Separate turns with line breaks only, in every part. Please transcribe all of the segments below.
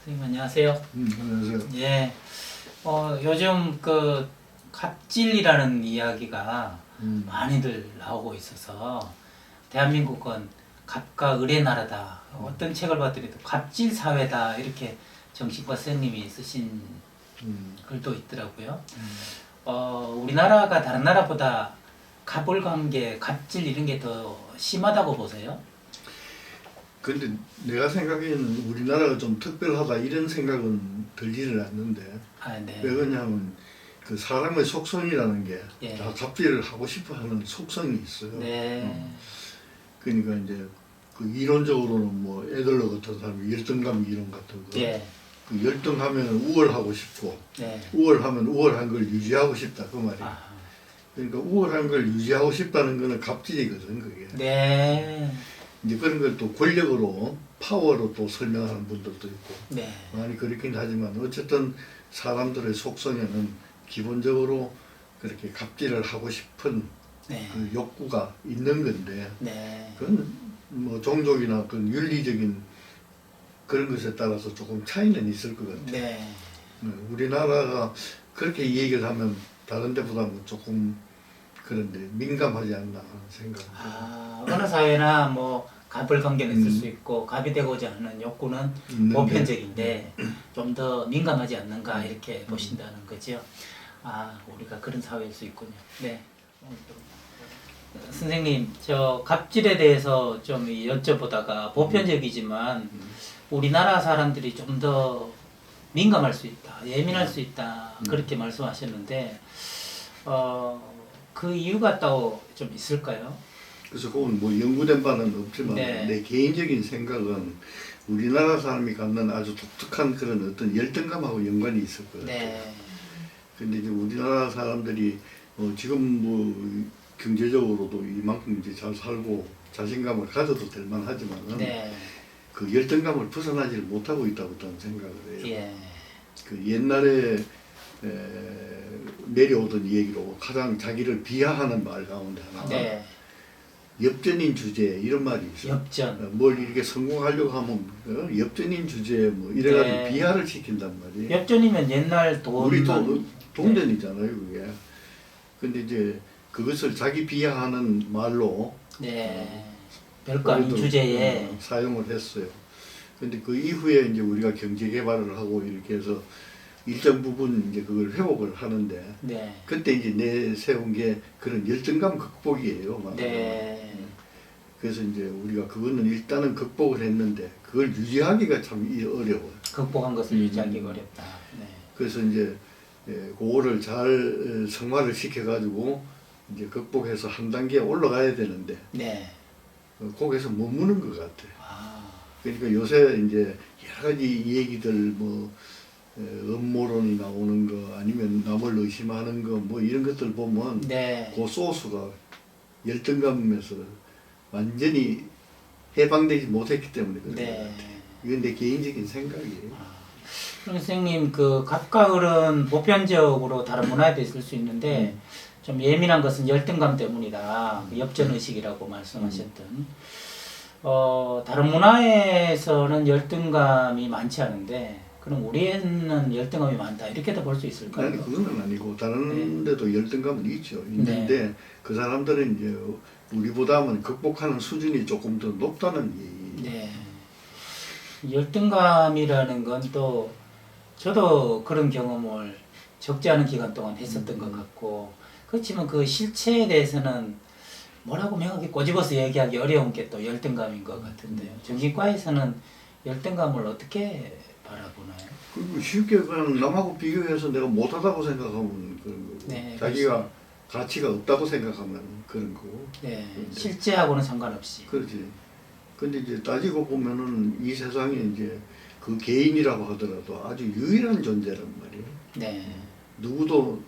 선생님 안녕하세요.
안녕하세요.
예. 요즘 그 갑질이라는 이야기가 많이들 나오고 있어서 대한민국은 갑과 을의 나라다. 어떤 책을 봤더니도 갑질 사회다 이렇게 정신과 선생님이 쓰신 글도 있더라고요. 우리나라가 다른 나라보다 갑을 관계, 갑질 이런 게 더 심하다고 보세요?
근데 내가 생각에는 우리나라가 좀 특별하다 이런 생각은 들지를 않는데,
아, 네.
왜 그러냐면 그 사람의 속성이라는 게
예.
다 갑질을 하고 싶어 하는 속성이 있어요.
네.
그러니까 이제 그 이론적으로는 뭐 애들러 같은 사람이 열등감 이론 같은 거,
예.
그 열등하면 우월하고 싶고,
네.
우월하면 우월한 걸 유지하고 싶다 그 말이에요.
아,
그러니까 우월한 걸 유지하고 싶다는 거는 갑질이거든 그게.
네.
이제 그런 걸 또 권력으로, 파워로 또 설명하는 분들도 있고,
네.
많이 그렇긴 하지만, 어쨌든 사람들의 속성에는 기본적으로 그렇게 갑질을 하고 싶은
네.
그 욕구가 있는 건데,
네.
그건 뭐 종족이나 그 윤리적인 그런 것에 따라서 조금 차이는 있을 것 같아요.
네.
우리나라가 그렇게 얘기를 하면 다른 데보다는 조금 그런데 민감하지 않나 하는 생각입니다.
아, 어느 사회나 뭐 갑을 관계는 있을 수 있고 갑이 되고자 하는 욕구는
있는데,
보편적인데 좀 더 민감하지 않는가 이렇게 보신다는 거죠. 아, 우리가 그런 사회일 수 있군요. 네. 선생님, 저 갑질에 대해서 좀 여쭤보다가 보편적이지만 우리나라 사람들이 좀 더 민감할 수 있다, 예민할 수 있다 그렇게 말씀하셨는데 그 이유가 또 좀 있을까요?
그래서 그건 뭐 연구된 바는 없지만,
네.
내 개인적인 생각은 우리나라 사람이 갖는 아주 독특한 그런 어떤 열등감하고 연관이 있을 것 같아요.
네.
근데 이제 우리나라 사람들이 지금 뭐 경제적으로도 이만큼 이제 잘 살고 자신감을 가져도 될 만하지만은,
네.
그 열등감을 벗어나지를 못하고 있다고 저는 생각을 해요.
예.
그 옛날에 내려오던 얘기로 가장 자기를 비하하는 말 가운데 하나가
네.
엽전인 주제 이런 말이 있어요.
엽전.
뭘 이렇게 성공하려고 하면 엽전인 주제 뭐 이래가지고
네.
비하를 시킨단 말이에요.
엽전이면 옛날 돈.
우리 동전이잖아요 그게. 근데 이제 그것을 자기 비하하는 말로
네. 별거 아닌
그것도,
주제에.
사용을 했어요. 근데 그 이후에 이제 우리가 경제 개발을 하고 이렇게 해서 일정 부분 이제 그걸 회복을 하는데,
네.
그때 이제 내세운 게 그런 열등감 극복이에요. 말하자면.
네.
그래서 이제 우리가 그거는 일단은 극복을 했는데 그걸 유지하기가 참 어려워요.
극복한 것을 유지하기가 어렵다. 네.
그래서 이제 그거를 잘 성화를 시켜가지고 이제 극복해서 한 단계 올라가야 되는데
네.
거기서 머무는 것 같아요.
아.
그러니까 요새 이제 여러 가지 얘기들 뭐 음모론이 나오는 거 아니면 남을 의심하는 거 뭐 이런 것들 보면
네.
그 소스가 열등감에서 완전히 해방되지 못했기 때문에 그런 것
네.
같아요. 이건 내 개인적인 생각이에요.
그럼 선생님 그 갑과 을은 보편적으로 다른 문화에도 있을 수 있는데 좀 예민한 것은 열등감 때문이다. 그 엽전의식이라고 말씀하셨던. 다른 문화에서는 열등감이 많지 않은데 그럼 우리는 열등감이 많다 이렇게도 볼 수 있을까요?
아니 그건 아니고 다른 데도 열등감은 있죠. 있는데 그 사람들은 이제 우리보다는 극복하는 수준이 조금 더 높다는 얘기.
네. 열등감이라는 건 또 저도 그런 경험을 적지 않은 기간 동안 했었던 것 같고, 그렇지만 그 실체에 대해서는 뭐라고 명확히 꼬집어서 얘기하기 어려운 게 또 열등감인 것 같은데요. 정신과에서는 열등감을 어떻게 바라보나요?
그리고 쉽게 그냥 남하고 비교해서 내가 못하다고 생각하면 그런 거고,
네,
자기가 가치가 없다고 생각하면 그런 거고.
네, 실제하고는 상관없이.
그렇지. 근데 이제 따지고 보면은 이 세상에 이제 그 개인이라고 하더라도 아주 유일한 존재란 말이에요.
네,
누구도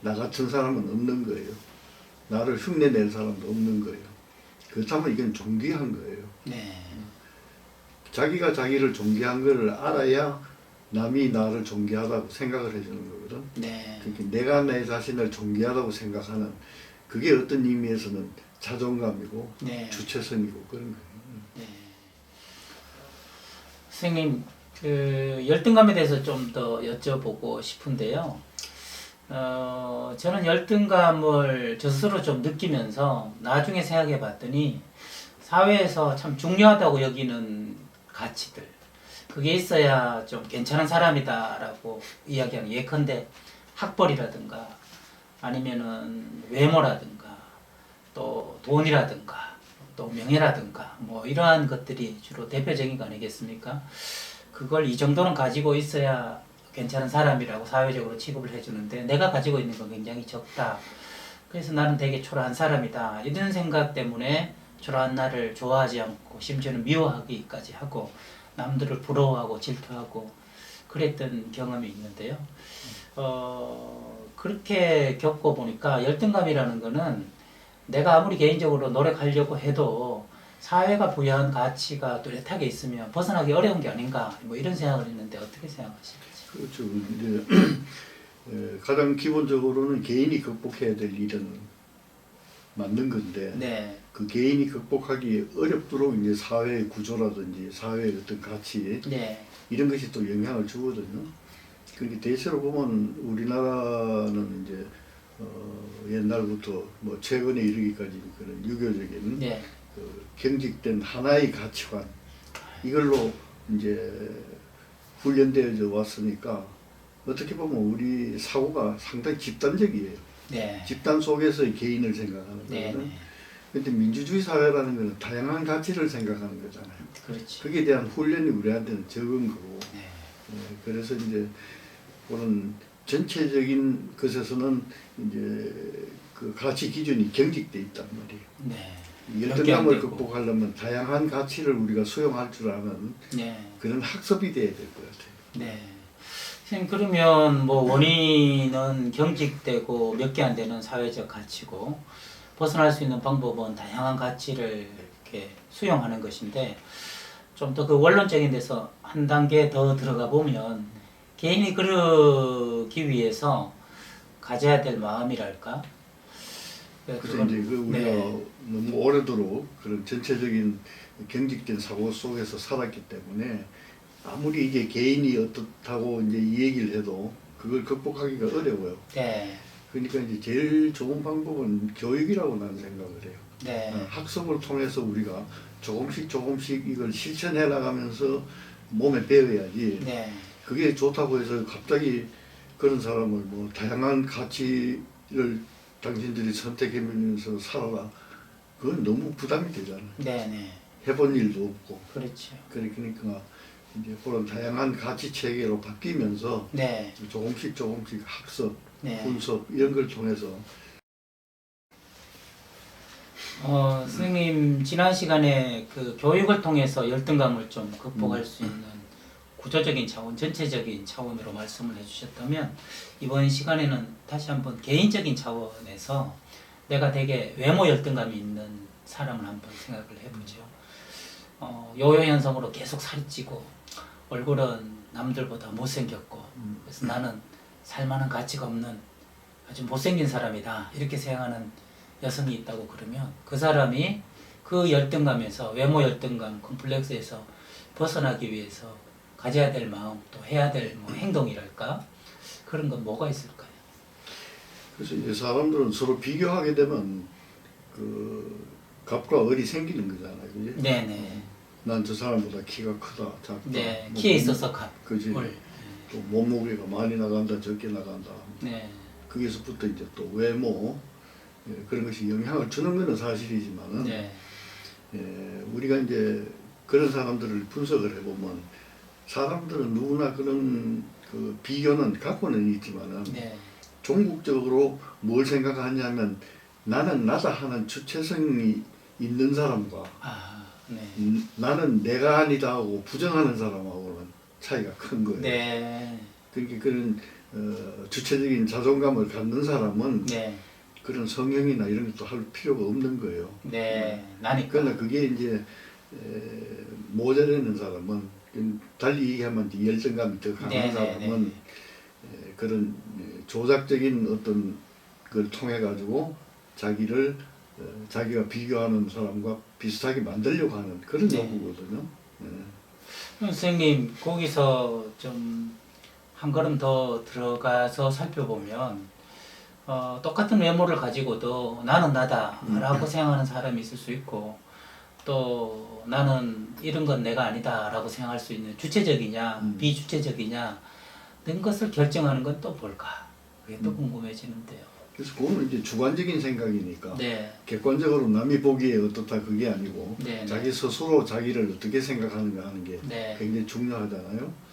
나 같은 사람은 없는 거예요. 나를 흉내낼 사람도 없는 거예요. 그렇다면 이건 존귀한 거예요.
네,
자기가 자기를 존귀한 걸 알아야 남이 나를 존귀하다고 생각을 해주는 거거든.
네.
그러니까 내가 내 자신을 존귀하다고 생각하는 그게 어떤 의미에서는 자존감이고
네.
주체성이고 그런 거예요.
네. 선생님, 그 열등감에 대해서 좀 더 여쭤보고 싶은데요. 저는 열등감을 저 스스로 좀 느끼면서 나중에 생각해 봤더니 사회에서 참 중요하다고 여기는 가치들, 그게 있어야 좀 괜찮은 사람이다라고 이야기하는, 예컨대 학벌이라든가 아니면은 외모라든가 또 돈이라든가 또 명예라든가 뭐 이러한 것들이 주로 대표적인 거 아니겠습니까? 그걸 이 정도는 가지고 있어야 괜찮은 사람이라고 사회적으로 취급을 해주는데 내가 가지고 있는 건 굉장히 적다. 그래서 나는 되게 초라한 사람이다. 이런 생각 때문에 초라한 나를 좋아하지 않고 심지어는 미워하기까지 하고 남들을 부러워하고 질투하고 그랬던 경험이 있는데요. 그렇게 겪어보니까 열등감이라는 거는 내가 아무리 개인적으로 노력하려고 해도 사회가 부여한 가치가 뚜렷하게 있으면 벗어나기 어려운 게 아닌가, 뭐 이런 생각을 했는데 어떻게 생각하시는지.
그렇죠. 이제 가장 기본적으로는 개인이 극복해야 될 일은 맞는 건데
네,
그 개인이 극복하기 어렵도록 이제 사회의 구조라든지 사회의 어떤 가치
네,
이런 것이 또 영향을 주거든요. 그러니까 대체로 보면 우리나라는 이제 옛날부터 뭐 최근에 이르기까지 그런 유교적인
네,
그 경직된 하나의 가치관 이걸로 이제 훈련되어져 왔으니까 어떻게 보면 우리 사고가 상당히 집단적이에요.
네,
집단 속에서의 개인을 생각하는
네,
거거든요.
네,
근데 민주주의 사회라는 것은 다양한 가치를 생각하는 거잖아요.
그렇지.
거기에 대한 훈련이 우리한테는 적은 거고.
네,
그래서 이제 그런 전체적인 것에서는 이제 그 가치 기준이 경직돼 있단 말이에요.
네,
열등감을
되고.
극복하려면 다양한 가치를 우리가 수용할 줄 아는
네,
그런 학습이 돼야 될 것 같아요.
네. 선생님, 그러면 뭐 원인은 경직되고 몇 개 안 되는 사회적 가치고 벗어날 수 있는 방법은 다양한 가치를 이렇게 수용하는 것인데 좀 더 그 원론적인 데서 한 단계 더 들어가 보면 개인이 그러기 위해서 가져야 될 마음이랄까?
그래서 이제 그 우리가
네,
너무 오래도록 그런 전체적인 경직된 사고 속에서 살았기 때문에 아무리 이게 개인이 어떻다고 이제 이 얘기를 해도 그걸 극복하기가 어려워요.
네,
그러니까 이제 제일 좋은 방법은 교육이라고 나는 생각을 해요.
네,
학습을 통해서 우리가 조금씩 이걸 실천해 나가면서 몸에 배워야지.
네,
그게 좋다고 해서 갑자기 그런 사람을 뭐 다양한 가치를 당신들이 선택하면서 살아라. 그건 너무 부담이 되잖아.
네, 네,
해본 일도 없고.
그렇죠.
그러니까 이제 그런 다양한 가치 체계로 바뀌면서
네,
조금씩 학습,
네.
분석 이런 걸 통해서
선생님 지난 시간에 그 교육을 통해서 열등감을 좀 극복할 수 있는 구조적인 차원, 전체적인 차원으로 말씀을 해주셨다면 이번 시간에는 다시 한번 개인적인 차원에서 내가 되게 외모 열등감이 있는 사람을 한번 생각을 해보죠. 요요 현상으로 계속 살이 찌고 얼굴은 남들보다 못생겼고 그래서 나는 살만한 가치가 없는 아주 못생긴 사람이다 이렇게 생각하는 여성이 있다고 그러면 그 사람이 그 열등감에서 외모 열등감 컴플렉스에서 벗어나기 위해서 가져야 될 마음 또 해야 될 뭐 행동이랄까 그런 건 뭐가 있을까요?
그래서 이제 사람들은 서로 비교하게 되면 그 갑과 을이 생기는 거잖아요, 그지?
네네.
난 저 사람보다 키가 크다, 작다.
네,
뭐
키에 있어서 갑.
그지.
을.
또 몸무게가 많이 나간다, 적게 나간다.
네.
거기서부터 이제 또 외모 그런 것이 영향을 주는 것은 사실이지만은
네.
우리가 이제 그런 사람들을 분석을 해보면 사람들은 누구나 그런 그 비교는 갖고는 있지만은
네.
종국적으로 뭘 생각하냐면 나는 나다 하는 주체성이 있는 사람과
아, 네.
나는 내가 아니다 하고 부정하는 사람하고는 차이가 큰 거예요.
네.
그러니까 그런 주체적인 자존감을 갖는 사람은
네.
그런 성형이나 이런 것도 할 필요가 없는 거예요.
네. 나니까.
그러나 그게 이제 모자라는 사람은 달리 얘기하면 이제 열등감이 더 강한
네, 네,
사람은
네.
그런 조작적인 어떤 걸 통해 가지고 자기를 자기가 비교하는 사람과 비슷하게 만들려고 하는 그런
네.
욕구거든요.
선생님 거기서 좀 한 걸음 더 들어가서 살펴보면 똑같은 외모를 가지고도 나는 나다라고 생각하는 사람이 있을 수 있고 또 나는 이런 건 내가 아니다라고 생각할 수 있는 주체적이냐 비주체적이냐 이런 것을 결정하는 건 또 뭘까? 그게 또 궁금해지는데요.
그래서 그거는 이제 주관적인 생각이니까
네,
객관적으로 남이 보기에 어떻다 그게 아니고
네,
자기 스스로 자기를 어떻게 생각하는가 하는 게
네,
굉장히 중요하잖아요.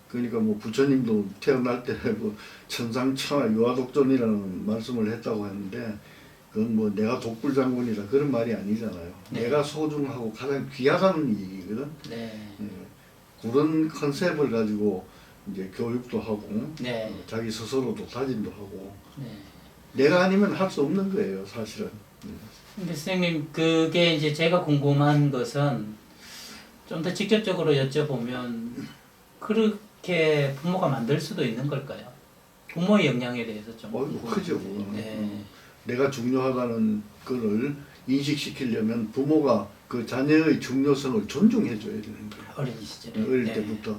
그러니까 뭐 부처님도 태어날 때 뭐 천상천하 유아독존이라는 말씀을 했다고 하는데 그건 뭐 내가 독불장군이라 그런 말이 아니잖아요.
네.
내가 소중하고 가장 귀하다는 얘기거든.
네,
그런 컨셉을 가지고 이제 교육도 하고
네,
자기 스스로도 다짐도 하고
네.
내가 아니면 할 수 없는 거예요, 사실은.
근데 선생님 그게 이제 제가 궁금한 것은 좀 더 직접적으로 여쭤보면 그렇게 부모가 만들 수도 있는 걸까요? 부모의 영향에 대해서 좀
크죠.
네,
내가 중요하다는 거를 인식시키려면 부모가 그 자녀의 중요성을 존중해줘야 되는 거예요.
어린 시절에
어릴
네.
때부터.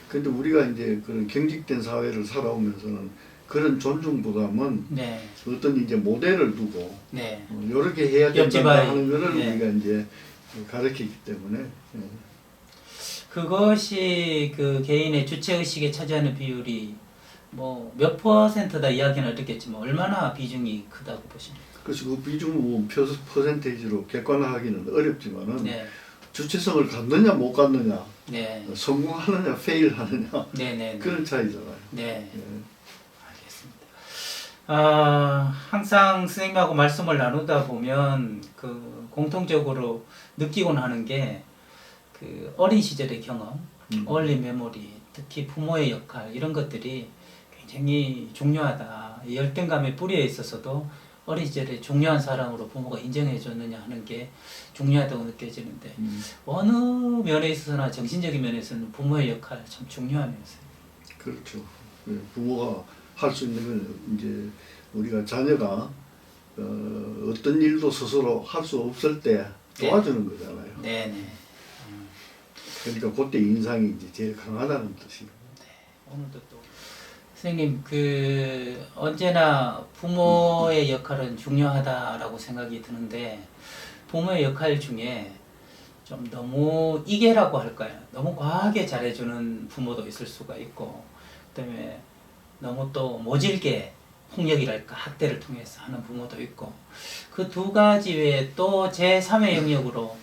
근데 우리가 이제 그런 경직된 사회를 살아오면서는 그런 존중보다는
네,
어떤 이제 모델을 두고
네,
이렇게 해야 된다
옆집 아이.
하는 거를
네.
우리가 이제 가르치기 때문에
그것이 그 개인의 주체 의식에 차지하는 비율이 뭐 몇 퍼센트다 이야기는 어렵겠지만 얼마나 비중이 크다고 보십니까?
그래서 그 비중 퍼센테이지로 객관화하기는 어렵지만은
네,
주체성을 갖느냐 못 갖느냐
네,
성공하느냐 페일하느냐
네, 네, 네.
그런 차이잖아요.
네.
예.
알겠습니다. 항상 선생님하고 말씀을 나누다 보면 그 공통적으로 느끼곤 하는 게 그 어린 시절의 경험, 얼리 메모리, 특히 부모의 역할 이런 것들이 굉장히 중요하다. 이 열등감의 뿌리에 있어서도 어린 시절에 중요한 사람으로 부모가 인정해 줬느냐 하는 게 중요하다고 느껴지는데 어느 면에 있어서나 정신적인 면에서는 부모의 역할 참 중요하면서요.
그렇죠. 예, 부모가 할 수 있는 건 이제 우리가 자녀가 어떤 일도 스스로 할 수 없을 때 도와주는 거잖아요.
네네.
그러니까 그때 인상이 이제 제일 강하다는 뜻이에요.
오늘도 또 선생님 그 언제나 부모의 역할은 중요하다라고 생각이 드는데 부모의 역할 중에 좀 너무 이계라고 할까요? 너무 과하게 잘해주는 부모도 있을 수가 있고 그다음에 너무 또 모질게 폭력이랄까 학대를 통해서 하는 부모도 있고 그 두 가지 외에 또 제3의 영역으로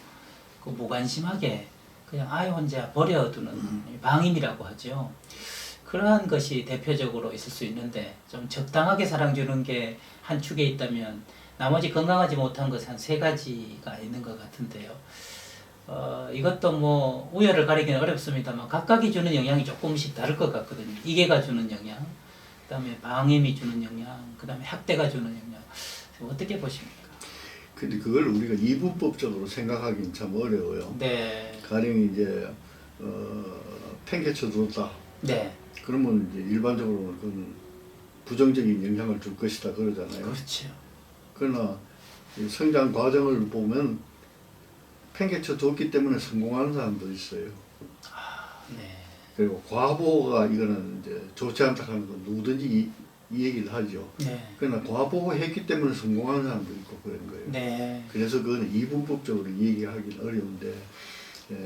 그 무관심하게 그냥 아이 혼자 버려두는 방임이라고 하죠. 그러한 것이 대표적으로 있을 수 있는데 좀 적당하게 사랑 주는 게 한 축에 있다면 나머지 건강하지 못한 것은 한 세 가지가 있는 것 같은데요. 이것도 뭐 우열을 가리기는 어렵습니다만 각각이 주는 영향이 조금씩 다를 것 같거든요. 이계가 주는 영향, 그다음에 방임이 주는 영향, 그다음에 학대가 주는 영향. 어떻게 보십니까?
근데 그걸 우리가 이분법적으로 생각하기는 참 어려워요.
네,
가령 이제 팽개쳐 줬다.
네,
그러면 이제 일반적으로는 그건 부정적인 영향을 줄 것이다 그러잖아요.
그렇죠.
그러나 이 성장 과정을 보면 팽개쳐 줬기 때문에 성공하는 사람도 있어요.
네,
그리고 과보호가 이거는 이제 좋지 않다 하는 건 누구든지 이 얘기를 하죠.
네,
그러나 과보호했기 때문에 성공하는 사람도 있고 그런 거예요.
네,
그래서 그거는 이분법적으로 얘기하기는 어려운데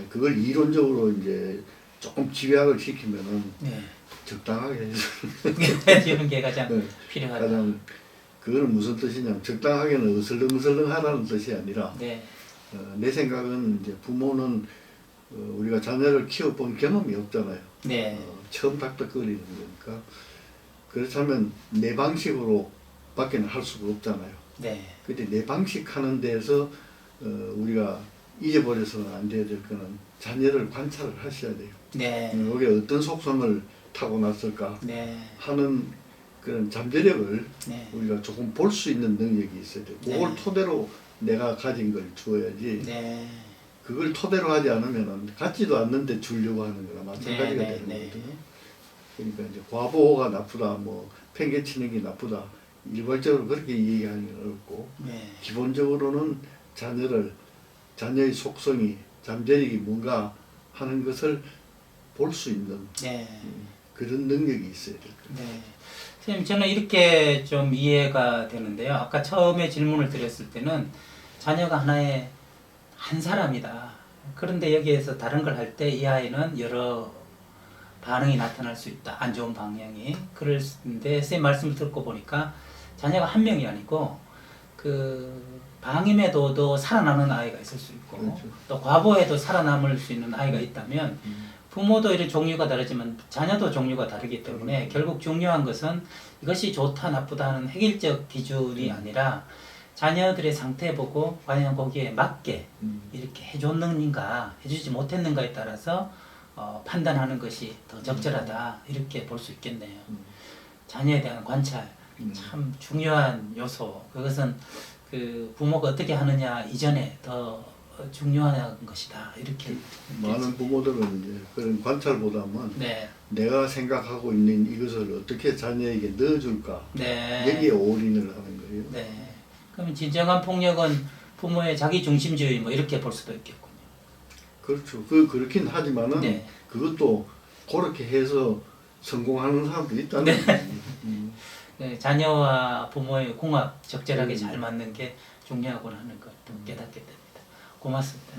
그걸 이론적으로 이제 조금 집약을 시키면은
네.
적당하게
해주는 게 가장
네.
필요하다.
가장 그거는 무슨 뜻이냐면 적당하게는 어슬렁어슬렁하라는 뜻이 아니라
네,
내 생각은 이제 부모는 우리가 자녀를 키워본 경험이 없잖아요.
네,
처음 닥닥거리는 거니까 그렇다면 내 방식으로 밖에는 할 수가 없잖아요.
네,
근데 내 방식 하는 데서 우리가 잊어버려서는 안 돼야 될 거는 자녀를 관찰을 하셔야 돼요.
네,
여기에 어떤 속성을 타고났을까
네,
하는 그런 잠재력을
네,
우리가 조금 볼 수 있는 능력이 있어야 돼요. 그걸
네.
토대로 내가 가진 걸 주어야지
네,
그걸 토대로 하지 않으면 갖지도 않는데 주려고 하는 거나 마찬가지가
네,
되는
네.
거거든요. 그러니까 이제 과보호가 나쁘다, 뭐 팽개치는 게 나쁘다 일괄적으로 그렇게 얘기하기는 어렵고
네,
기본적으로는 자녀의 속성이 잠재력이 뭔가 하는 것을 볼 수 있는
네.
그런 능력이 있어야 될 거예요.
네. 선생님, 저는 이렇게 좀 이해가 되는데요. 아까 처음에 질문을 드렸을 때는 자녀가 하나의 한 사람이다. 그런데 여기에서 다른 걸 할 때 이 아이는 여러 반응이 나타날 수 있다. 안 좋은 방향이. 그런데 선생님 말씀을 듣고 보니까 자녀가 한 명이 아니고 그 방임에도 살아나는 아이가 있을 수 있고
그렇죠.
또 과보에도 살아남을 수 있는 아이가 있다면 부모도 이런 종류가 다르지만 자녀도 종류가 다르기 때문에 결국 중요한 것은 이것이 좋다 나쁘다 하는 획일적 기준이 아니라 자녀들의 상태 보고 과연 거기에 맞게 이렇게 해줬는가 해주지 못했는가에 따라서 판단하는 것이 더 적절하다 이렇게 볼 수 있겠네요. 자녀에 대한 관찰 참 중요한 요소. 그것은 그 부모가 어떻게 하느냐 이전에 더 중요한 것이다 이렇게
많은 부모들은 이제 그런 관찰보다는
네.
내가 생각하고 있는 이것을 어떻게 자녀에게 넣어줄까
네.
여기에 올인을 하는 거예요.
네. 그러면 진정한 폭력은 부모의 자기 중심주의 뭐 이렇게 볼 수도 있겠군요.
그렇죠. 그렇긴 하지만은
네.
그것도 그렇게 해서 성공하는 사람도 있다는
네.
거예요.
네, 자녀와 부모의 궁합 적절하게 잘 맞는 게 중요하구나 하는 것도 깨닫게 됩니다. 고맙습니다.